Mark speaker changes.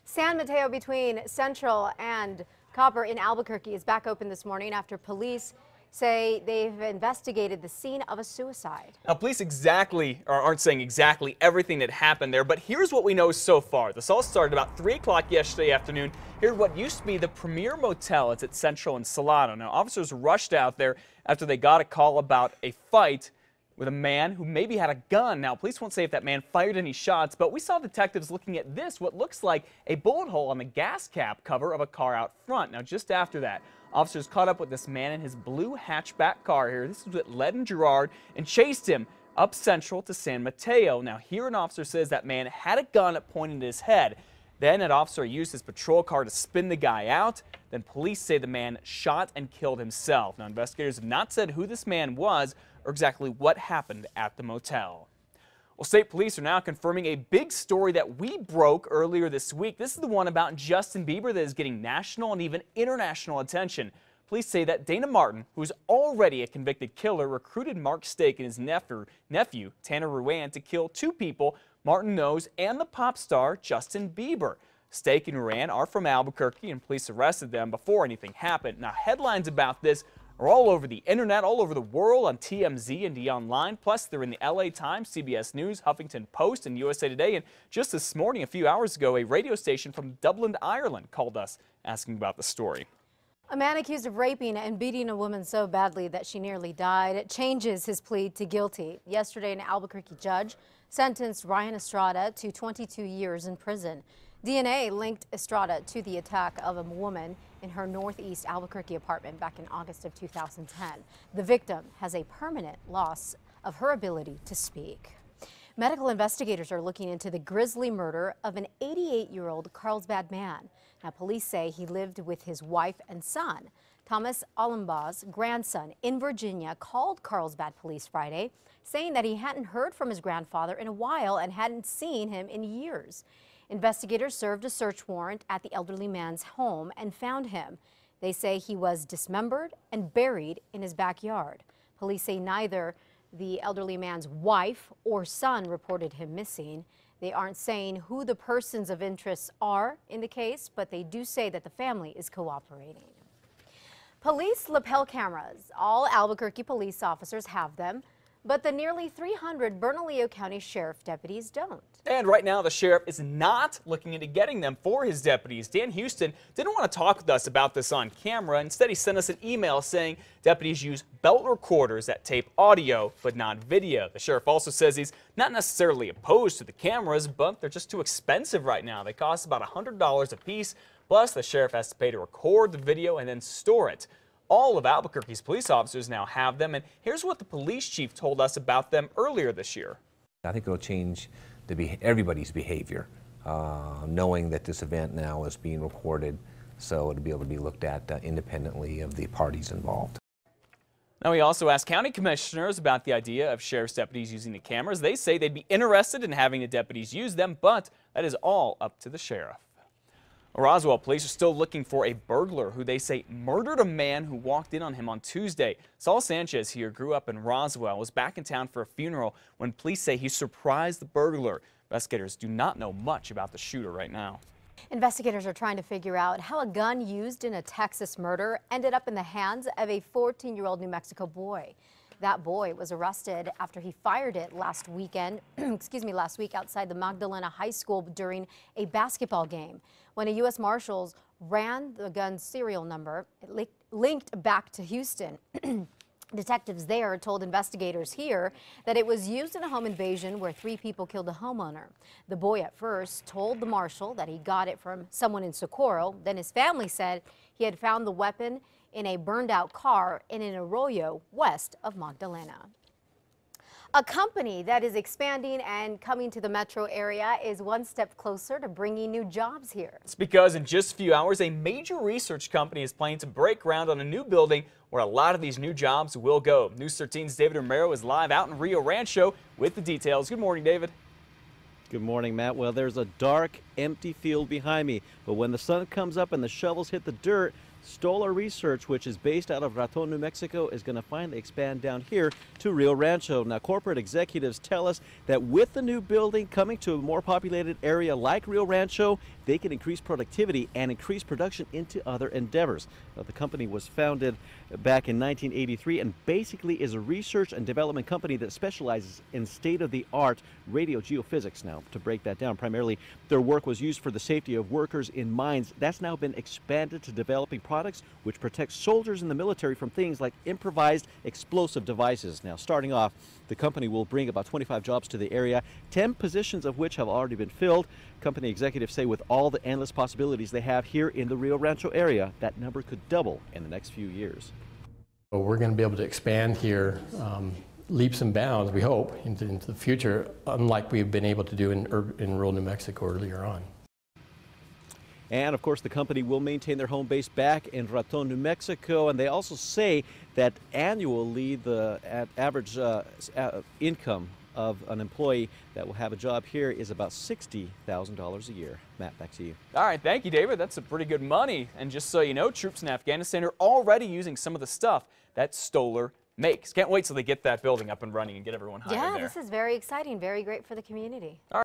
Speaker 1: San Mateo between Central and Copper in Albuquerque is back open this morning after police say they've investigated the scene of a suicide.
Speaker 2: Now, police aren't saying exactly everything that happened there, but here's what we know so far. This all started about 3 o'clock yesterday afternoon here at what used to be the premier motel. It's at Central and Salado. Now, officers rushed out there after they got a call about a fight with a man who maybe had a gun. Now, police won't say if that man fired any shots, but we saw detectives looking at what looks like a bullet hole on the gas cap cover of a car out front. Now, just after that, officers caught up with this man in his blue hatchback car here. This is what led in Girard and chased him up Central to San Mateo. Now, here an officer says that man had a gun pointed at his head. Then an officer used his patrol car to spin the guy out. Then police say the man shot and killed himself. Now, investigators have not said who this man was or exactly what happened at the motel. Well, state police are now confirming a big story that we broke earlier this week. This is the one about Justin Bieber that is getting national and even international attention. Police say that Dana Martin, who is already a convicted killer, recruited Mark Stake and his nephew Tanner Ruan, to kill 2 people Martin knows and the pop star Justin Bieber. Stake and Ruan are from Albuquerque, and police arrested them before anything happened. Now, headlines about this are all over the internet, all over the world, on TMZ and Online. Plus, they're in the LA Times, CBS News, Huffington Post, and USA Today. And just this morning, a few hours ago, a radio station from Dublin, Ireland, called us asking about the story.
Speaker 1: A man accused of raping and beating a woman so badly that she nearly died changes his plea to guilty. Yesterday, an Albuquerque judge sentenced Ryan Estrada to 22 years in prison. DNA linked Estrada to the attack of a woman in her northeast Albuquerque apartment back in August of 2010. The victim has a permanent loss of her ability to speak. Medical investigators are looking into the grisly murder of an 88-year-old Carlsbad man. Now, police say he lived with his wife and son. Thomas Allenbaugh's grandson in Virginia called Carlsbad police Friday, saying that he hadn't heard from his grandfather in a while and hadn't seen him in years. Investigators served a search warrant at the elderly man's home and found him. They say he was dismembered and buried in his backyard. Police say neither the elderly man's wife or son reported him missing. They aren't saying who the persons of interest are in the case, but they do say that the family is cooperating. Police lapel cameras. All Albuquerque police officers have them, but the nearly 300 Bernalillo County Sheriff deputies don't.
Speaker 2: And right now, the sheriff is not looking into getting them for his deputies. Dan Houston didn't want to talk with us about this on camera. Instead, he sent us an email saying deputies use belt recorders that tape audio but not video. The sheriff also says he's not necessarily opposed to the cameras, but they're just too expensive right now. They cost about $100 a piece. Plus, the sheriff has to pay to record the video and then store it. All of Albuquerque's police officers now have them, and here's what the police chief told us about them earlier this year.
Speaker 3: I think it'll change everybody's behavior, knowing that this event now is being recorded, so it'll be able to be looked at independently of the parties involved.
Speaker 2: Now, we also asked county commissioners about the idea of sheriff's deputies using the cameras. They say they'd be interested in having the deputies use them, but that is all up to the sheriff. Roswell police are still looking for a burglar who they say murdered a man who walked in on him on Tuesday. Saul Sanchez here grew up in Roswell, was back in town for a funeral when police say he surprised the burglar. Investigators do not know much about the shooter right now.
Speaker 1: Investigators are trying to figure out how a gun used in a Texas murder ended up in the hands of a 14-year-old New Mexico boy. That boy was arrested after he fired it last week outside the Magdalena High School during a basketball game. When a U.S. Marshals ran the gun's serial number, it linked back to Houston. Detectives there told investigators here that it was used in a home invasion where 3 people killed a homeowner. The boy at first told the marshal that he got it from someone in Socorro. Then his family said he had found the weapon in a burned-out car in an arroyo west of Magdalena. A company that is expanding and coming to the metro area is one step closer to bringing new jobs here.
Speaker 2: It's because in just a few hours, a major research company is planning to break ground on a new building where a lot of these new jobs will go. News 13's David Romero is live out in Rio Rancho with the details. Good morning, David.
Speaker 4: Good morning, Matt. Well, there's a dark, empty field behind me, but when the sun comes up and the shovels hit the dirt, Stoller Research, which is based out of Raton, New Mexico, is going to finally expand down here to Rio Rancho. Now, corporate executives tell us that with the new building coming to a more populated area like Rio Rancho, they can increase productivity and increase production into other endeavors. Now, the company was founded back in 1983 and basically is a research and development company that specializes in state-of-the-art radio geophysics. Now, to break that down, primarily their work was used for the safety of workers in mines. That's now been expanded to developing products which protect soldiers in the military from things like improvised explosive devices. Now, starting off, the company will bring about 25 jobs to the area, 10 positions of which have already been filled. Company executives say with all the endless possibilities they have here in the Rio Rancho area, that number could double in the next few years.
Speaker 5: We're going to be able to expand here leaps and bounds, we hope, into the future, unlike we've been able to do in rural New Mexico earlier on.
Speaker 4: And of course, the company will maintain their home base back in Raton, New Mexico. And they also say that annually the average income of an employee that will have a job here is about $60,000 a year. Matt, back to you.
Speaker 2: All right, thank you, David. That's some pretty good money. And just so you know, troops in Afghanistan are already using some of the stuff that Stoller makes. Can't wait till they get that building up and running and get everyone hired there.
Speaker 1: Yeah, this is very exciting, very great for the community.
Speaker 2: All right.